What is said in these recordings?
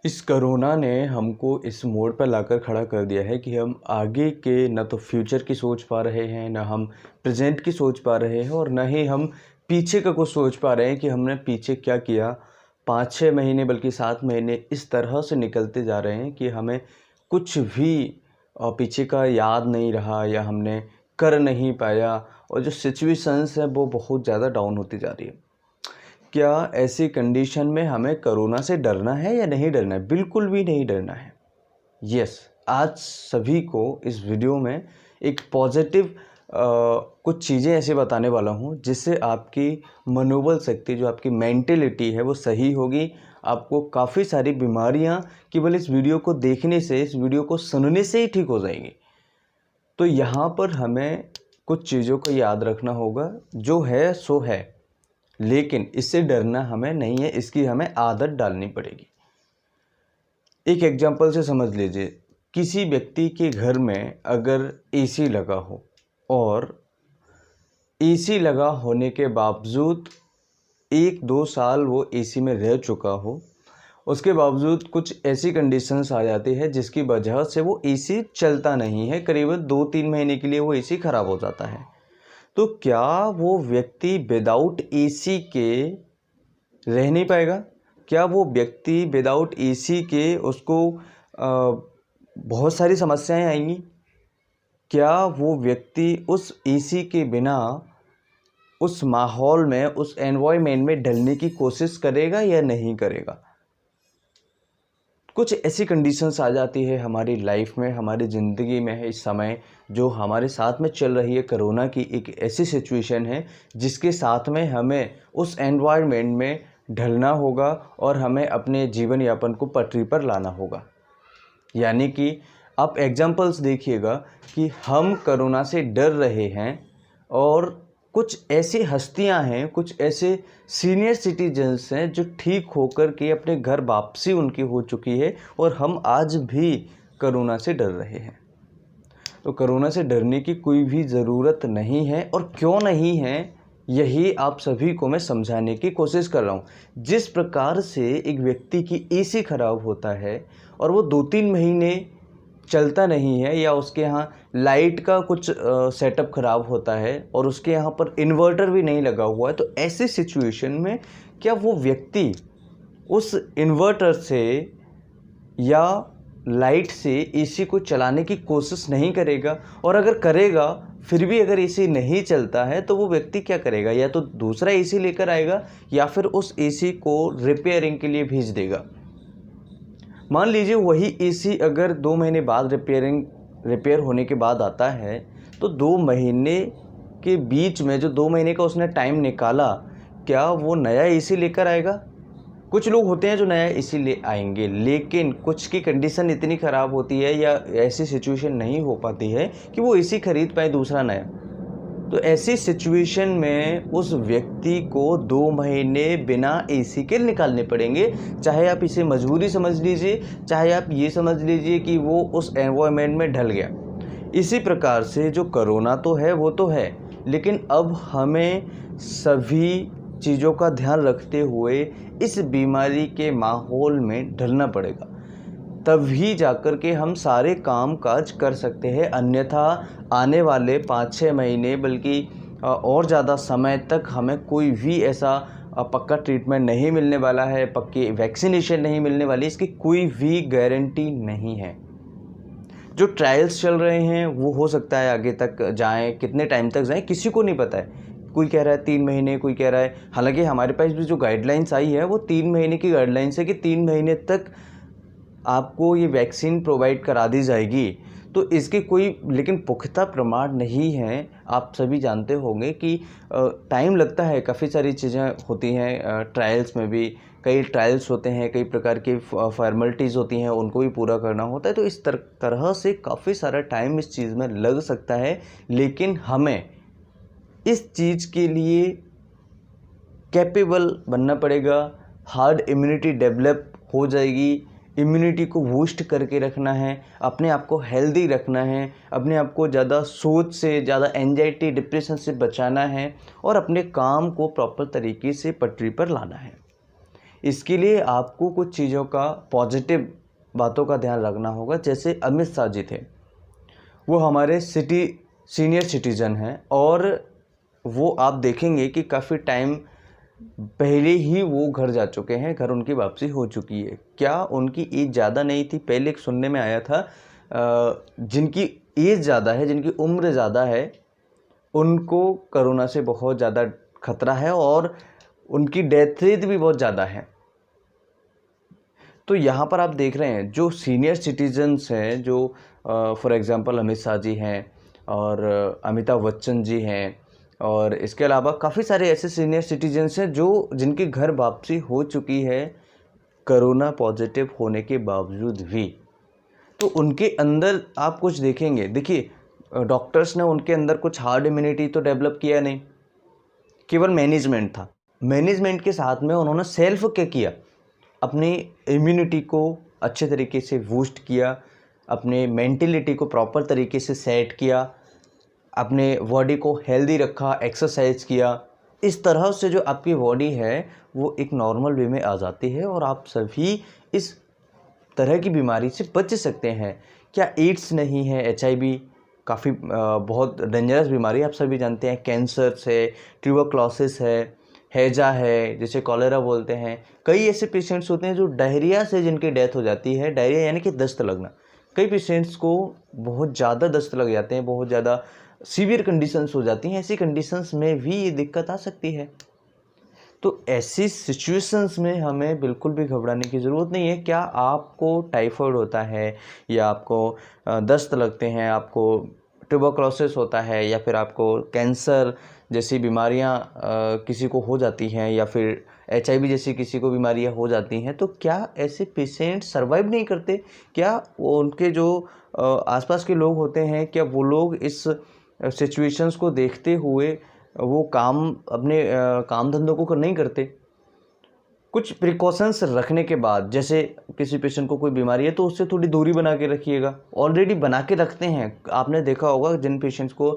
इस कोरोना ने हमको इस मोड़ पर लाकर खड़ा कर दिया है कि हम आगे के न तो फ्यूचर की सोच पा रहे हैं, न हम प्रेजेंट की सोच पा रहे हैं और न ही हम पीछे का कुछ सोच पा रहे हैं कि हमने पीछे क्या किया। 5-6 महीने बल्कि 7 महीने इस तरह से निकलते जा रहे हैं कि हमें कुछ भी पीछे का याद नहीं रहा या हमने कर नहीं पाया और जो सिचुएशंस है वो बहुत ज़्यादा डाउन होती जा रही है। क्या ऐसी कंडीशन में हमें कोरोना से डरना है या नहीं डरना है? बिल्कुल भी नहीं डरना है। यस, आज सभी को इस वीडियो में एक पॉजिटिव कुछ चीज़ें ऐसे बताने वाला हूँ जिससे आपकी मनोबल शक्ति, जो आपकी मेंटेलिटी है वो सही होगी। आपको काफ़ी सारी बीमारियाँ केवल इस वीडियो को देखने से, इस वीडियो को सुनने से ही ठीक हो जाएंगी। तो यहाँ पर हमें कुछ चीज़ों को याद रखना होगा, जो है सो है, लेकिन इससे डरना हमें नहीं है, इसकी हमें आदत डालनी पड़ेगी। एक एग्जांपल से समझ लीजिए, किसी व्यक्ति के घर में अगर एसी लगा हो और एसी लगा होने के बावजूद 1-2 साल वो एसी में रह चुका हो, उसके बावजूद कुछ ऐसी कंडीशंस आ जाती है जिसकी वजह से वो एसी चलता नहीं है, करीबन 2-3 महीने के लिए वो एसी ख़राब हो जाता है। तो क्या वो व्यक्ति विदाउट एसी के रह नहीं पाएगा? क्या वो व्यक्ति विदाउट एसी के उसको बहुत सारी समस्याएं आएंगी? क्या वो व्यक्ति उस एसी के बिना उस माहौल में, उस एनवायरनमेंट में ढलने की कोशिश करेगा या नहीं करेगा? कुछ ऐसी कंडीशंस आ जाती है हमारी लाइफ में, हमारी ज़िंदगी में है इस समय, जो हमारे साथ में चल रही है। कोरोना की एक ऐसी सिचुएशन है जिसके साथ में हमें उस एनवायरनमेंट में ढलना होगा और हमें अपने जीवन यापन को पटरी पर लाना होगा। यानी कि आप एग्जांपल्स देखिएगा कि हम कोरोना से डर रहे हैं और कुछ ऐसी हस्तियां हैं, कुछ ऐसे सीनियर सिटीजन्स हैं जो ठीक होकर के अपने घर वापसी उनकी हो चुकी है और हम आज भी कोरोना से डर रहे हैं। तो कोरोना से डरने की कोई भी ज़रूरत नहीं है, और क्यों नहीं है यही आप सभी को मैं समझाने की कोशिश कर रहा हूँ। जिस प्रकार से एक व्यक्ति की एसी ख़राब होता है और वो 2-3 महीने चलता नहीं है, या उसके यहाँ लाइट का कुछ सेटअप ख़राब होता है और उसके यहाँ पर इन्वर्टर भी नहीं लगा हुआ है, तो ऐसी सिचुएशन में क्या वो व्यक्ति उस इन्वर्टर से या लाइट से एसी को चलाने की कोशिश नहीं करेगा? और अगर करेगा फिर भी अगर एसी नहीं चलता है तो वो व्यक्ति क्या करेगा? या तो दूसरा एसी लेकर आएगा या फिर उस एसी को रिपेयरिंग के लिए भेज देगा। मान लीजिए वही एसी अगर 2 महीने बाद रिपेयर होने के बाद आता है, तो 2 महीने के बीच में जो 2 महीने का उसने टाइम निकाला, क्या वो नया एसी लेकर आएगा? कुछ लोग होते हैं जो नया एसी ले आएंगे, लेकिन कुछ की कंडीशन इतनी ख़राब होती है या ऐसी सिचुएशन नहीं हो पाती है कि वो एसी खरीद पाए दूसरा नया। तो ऐसी सिचुएशन में उस व्यक्ति को 2 महीने बिना एसी के निकालने पड़ेंगे। चाहे आप इसे मजबूरी समझ लीजिए, चाहे आप ये समझ लीजिए कि वो उस एनवायरनमेंट में ढल गया। इसी प्रकार से जो कोरोना तो है वो तो है, लेकिन अब हमें सभी चीज़ों का ध्यान रखते हुए इस बीमारी के माहौल में ढलना पड़ेगा, तभी जाकर के हम सारे काम काज कर सकते हैं। अन्यथा आने वाले 5-6 महीने बल्कि और ज़्यादा समय तक हमें कोई भी ऐसा पक्का ट्रीटमेंट नहीं मिलने वाला है, पक्की वैक्सीनेशन नहीं मिलने वाली, इसकी कोई भी गारंटी नहीं है। जो ट्रायल्स चल रहे हैं वो हो सकता है आगे तक जाएं, कितने टाइम तक जाएं किसी को नहीं पता है। कोई कह रहा है 3 महीने, कोई कह रहा है, हालांकि हमारे पास भी जो गाइडलाइंस आई है वो 3 महीने की गाइडलाइंस है कि 3 महीने तक आपको ये वैक्सीन प्रोवाइड करा दी जाएगी। तो इसके कोई लेकिन पुख्ता प्रमाण नहीं है। आप सभी जानते होंगे कि टाइम लगता है, काफ़ी सारी चीज़ें होती हैं ट्रायल्स में भी। कई ट्रायल्स होते हैं, कई प्रकार की फॉर्मेलिटीज़ होती हैं, उनको भी पूरा करना होता है। तो इस तरह से काफ़ी सारा टाइम इस चीज़ में लग सकता है, लेकिन हमें इस चीज़ के लिए कैपेबल बनना पड़ेगा। हार्ड इम्यूनिटी डेवलप हो जाएगी, इम्यूनिटी को बूस्ट करके रखना है, अपने आप को हेल्दी रखना है, अपने आप को ज़्यादा सोच से, ज़्यादा एंजाइटी डिप्रेशन से बचाना है और अपने काम को प्रॉपर तरीके से पटरी पर लाना है। इसके लिए आपको कुछ चीज़ों का पॉजिटिव बातों का ध्यान रखना होगा। जैसे अमित शाह जी थे, वो हमारे सीनियर सिटीज़न हैं और वो आप देखेंगे कि काफ़ी टाइम पहले ही वो घर जा चुके हैं, घर उनकी वापसी हो चुकी है। क्या उनकी एज ज़्यादा नहीं थी? पहले एक सुनने में आया था जिनकी एज ज़्यादा है, जिनकी उम्र ज़्यादा है, उनको कोरोना से बहुत ज़्यादा खतरा है और उनकी डेथ रेट भी बहुत ज़्यादा है। तो यहाँ पर आप देख रहे हैं जो सीनियर सिटीजन्स हैं, जो फॉर एग्ज़ाम्पल अमित शाह जी हैं और अमिताभ बच्चन जी हैं, और इसके अलावा काफ़ी सारे ऐसे सीनियर सिटीजन्स हैं जो जिनके घर वापसी हो चुकी है कोरोना पॉजिटिव होने के बावजूद भी। तो उनके अंदर आप कुछ देखेंगे, देखिए डॉक्टर्स ने उनके अंदर कुछ हार्ड इम्यूनिटी तो डेवलप किया नहीं, केवल मैनेजमेंट था। मैनेजमेंट के साथ में उन्होंने सेल्फ क्या किया, अपनी इम्यूनिटी को अच्छे तरीके से बूस्ट किया, अपने मेंटलिटी को प्रॉपर तरीके से सेट किया, अपने बॉडी को हेल्दी रखा, एक्सरसाइज किया। इस तरह से जो आपकी बॉडी है वो एक नॉर्मल वे में आ जाती है और आप सभी इस तरह की बीमारी से बच सकते हैं। क्या एड्स नहीं है? HIV काफ़ी बहुत डेंजरस बीमारी आप सभी जानते हैं। कैंसर है, ट्यूबरक्लोसिस है, हैजा है, जिसे कॉलेरा बोलते हैं। कई ऐसे पेशेंट्स होते हैं जो डायरिया से जिनकी डेथ हो जाती है। डायरिया यानी कि दस्त लगना। कई पेशेंट्स को बहुत ज़्यादा दस्त लग जाते हैं, बहुत ज़्यादा सीवियर कंडीशंस हो जाती हैं। ऐसी कंडीशंस में भी ये दिक्कत आ सकती है। तो ऐसी सिचुएशंस में हमें बिल्कुल भी घबराने की ज़रूरत नहीं है। क्या आपको टाइफाइड होता है या आपको दस्त लगते हैं, आपको ट्यूबरक्लोसिस होता है या फिर आपको कैंसर जैसी बीमारियां किसी को हो जाती हैं या फिर HIV जैसी किसी को बीमारियां हो जाती हैं, तो क्या ऐसे पेशेंट सर्वाइव नहीं करते? क्या वो उनके जो आसपास के लोग होते हैं, क्या वो लोग इस सिचुएशंस को देखते हुए वो अपने काम धंधों को नहीं करते? कुछ प्रिकॉशंस रखने के बाद, जैसे किसी पेशेंट को कोई बीमारी है तो उससे थोड़ी दूरी बना के रखिएगा। ऑलरेडी बना के रखते हैं, आपने देखा होगा जिन पेशेंट्स को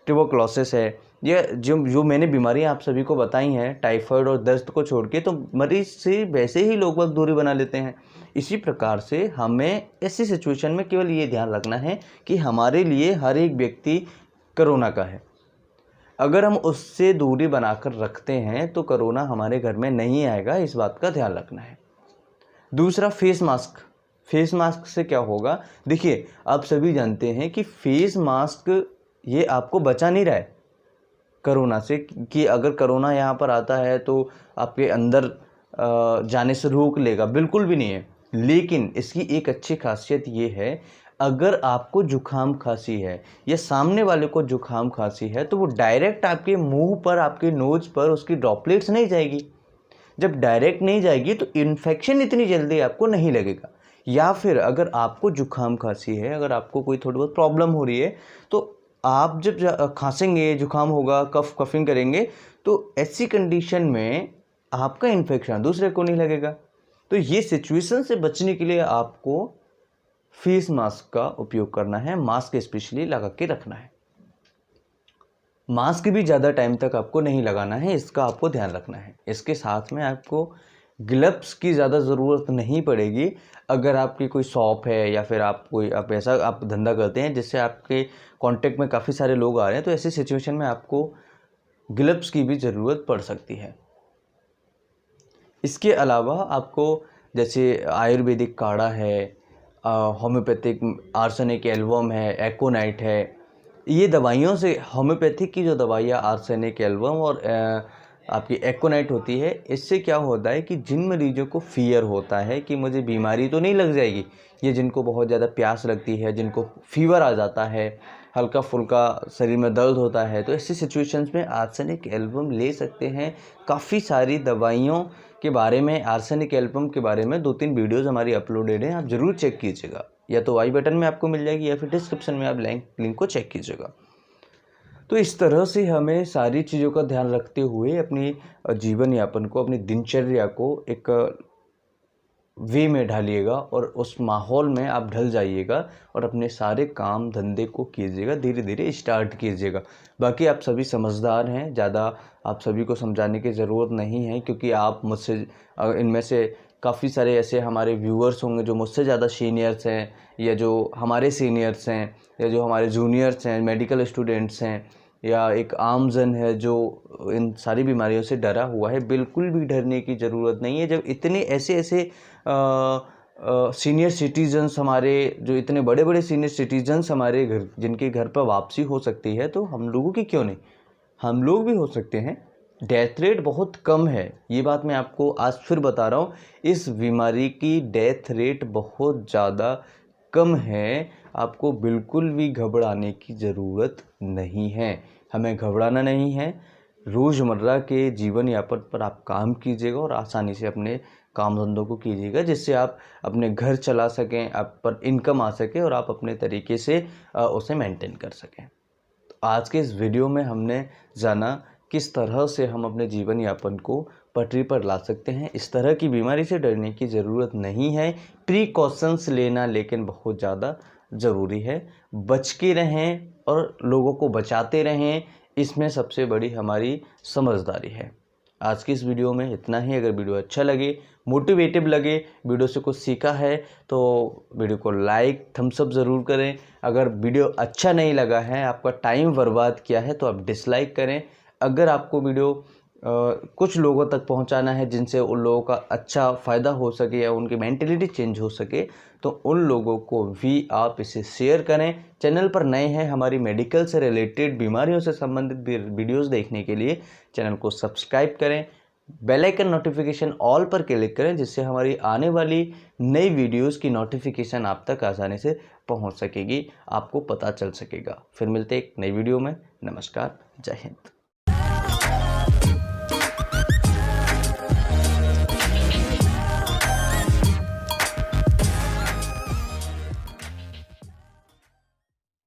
ट्यूबरक्लोसिस है या जो मैंने बीमारियां आप सभी को बताई हैं, टाइफाइड और दस्त को छोड़ के, तो मरीज से वैसे ही लोग बहुत दूरी बना लेते हैं। इसी प्रकार से हमें ऐसी सिचुएशन में केवल ये ध्यान रखना है कि हमारे लिए हर एक व्यक्ति कोरोना का है। अगर हम उससे दूरी बनाकर रखते हैं तो कोरोना हमारे घर में नहीं आएगा, इस बात का ध्यान रखना है। दूसरा, फेस मास्क। फेस मास्क से क्या होगा? देखिए, आप सभी जानते हैं कि फेस मास्क ये आपको बचा नहीं रहा है कोरोना से, कि अगर कोरोना यहाँ पर आता है तो आपके अंदर जाने से रोक लेगा, बिल्कुल भी नहीं है। लेकिन इसकी एक अच्छी खासियत ये है, अगर आपको जुखाम खांसी है या सामने वाले को जुखाम खांसी है तो वो डायरेक्ट आपके मुंह पर, आपके नोज पर उसकी ड्रॉपलेट्स नहीं जाएगी। जब डायरेक्ट नहीं जाएगी तो इन्फेक्शन इतनी जल्दी आपको नहीं लगेगा। या फिर अगर आपको जुखाम खांसी है, अगर आपको कोई थोड़ी बहुत प्रॉब्लम हो रही है, तो आप जब खांसेंगे, जुखाम होगा, कफिंग करेंगे, तो ऐसी कंडीशन में आपका इन्फेक्शन दूसरे को नहीं लगेगा। तो ये सिचुएशन से बचने के लिए आपको फेस मास्क का उपयोग करना है, मास्क स्पेशली लगा के रखना है। मास्क भी ज़्यादा टाइम तक आपको नहीं लगाना है, इसका आपको ध्यान रखना है। इसके साथ में आपको ग्लव्स की ज़्यादा ज़रूरत नहीं पड़ेगी। अगर आपकी कोई शॉप है या फिर आप ऐसा धंधा करते हैं जिससे आपके कांटेक्ट में काफ़ी सारे लोग आ रहे हैं, तो ऐसी सिचुएशन में आपको ग्लव्स की भी ज़रूरत पड़ सकती है। इसके अलावा आपको जैसे आयुर्वेदिक काढ़ा है, होम्योपैथिक आर्सेनिक एल्बम है, एकोनाइट है, ये दवाइयों से, होम्योपैथिक की जो दवाइयाँ आर्सेनिक एल्बम और आपकी एकोनाइट होती है, इससे क्या होता है कि जिन मरीजों को फ़ियर होता है कि मुझे बीमारी तो नहीं लग जाएगी, ये जिनको बहुत ज़्यादा प्यास लगती है, जिनको फीवर आ जाता है, हल्का फुल्का शरीर में दर्द होता है, तो ऐसी सिचुएशंस में आर्सेनिक एल्बम ले सकते हैं। काफ़ी सारी दवाइयों के बारे में, आर्सेनिक एल्बम के बारे में 2-3 वीडियोज़ हमारी अपलोडेड हैं, आप ज़रूर चेक कीजिएगा। या तो आई बटन में आपको मिल जाएगी या फिर डिस्क्रिप्शन में आप लिंक को चेक कीजिएगा। तो इस तरह से हमें सारी चीज़ों का ध्यान रखते हुए अपनी जीवन यापन को, अपनी दिनचर्या को एक वे में ढालिएगा और उस माहौल में आप ढल जाइएगा और अपने सारे काम धंधे को कीजिएगा, धीरे धीरे स्टार्ट कीजिएगा। बाकी आप सभी समझदार हैं, ज़्यादा आप सभी को समझाने की ज़रूरत नहीं है, क्योंकि आप मुझसे इनमें से काफ़ी सारे ऐसे हमारे व्यूअर्स होंगे जो मुझसे ज़्यादा सीनियर्स हैं, या जो हमारे सीनियर्स हैं, या जो हमारे जूनियर्स हैं, मेडिकल स्टूडेंट्स हैं, या एक आम जन है जो इन सारी बीमारियों से डरा हुआ है। बिल्कुल भी डरने की ज़रूरत नहीं है। जब इतने ऐसे सीनियर सिटीजन्स हमारे, जो इतने बड़े बड़े सीनियर सिटीजन्स हमारे घर, जिनके घर पर वापसी हो सकती है, तो हम लोगों की क्यों नहीं, हम लोग भी हो सकते हैं। डेथ रेट बहुत कम है, ये बात मैं आपको आज फिर बता रहा हूँ। इस बीमारी की डेथ रेट बहुत ज़्यादा कम है। आपको बिल्कुल भी घबराने की ज़रूरत नहीं है, हमें घबराना नहीं है। रोज़मर्रा के जीवन यापन पर आप काम कीजिएगा और आसानी से अपने काम धंधों को कीजिएगा, जिससे आप अपने घर चला सकें, आप पर इनकम आ सके और आप अपने तरीके से उसे मेंटेन कर सकें। तो आज के इस वीडियो में हमने जाना किस तरह से हम अपने जीवन यापन को पटरी पर ला सकते हैं। इस तरह की बीमारी से डरने की ज़रूरत नहीं है, प्रिकॉशंस लेना लेकिन बहुत ज़्यादा ज़रूरी है। बच के रहें और लोगों को बचाते रहें, इसमें सबसे बड़ी हमारी समझदारी है। आज की इस वीडियो में इतना ही। अगर वीडियो अच्छा लगे, मोटिवेटिव लगे, वीडियो से कुछ सीखा है, तो वीडियो को लाइक, थम्स अप ज़रूर करें। अगर वीडियो अच्छा नहीं लगा है, आपका टाइम बर्बाद किया है, तो आप डिसलाइक करें। अगर आपको वीडियो कुछ लोगों तक पहुंचाना है जिनसे उन लोगों का अच्छा फ़ायदा हो सके या उनकी मेंटेलिटी चेंज हो सके, तो उन लोगों को भी आप इसे शेयर करें। चैनल पर नए हैं, हमारी मेडिकल से रिलेटेड बीमारियों से संबंधित वीडियोस देखने के लिए चैनल को सब्सक्राइब करें। बेल आइकन नोटिफिकेशन ऑल पर क्लिक करें, जिससे हमारी आने वाली नई वीडियोस की नोटिफिकेशन आप तक आसानी से पहुंच सकेगी, आपको पता चल सकेगा। फिर मिलते एक नई वीडियो में। नमस्कार, जय हिंद।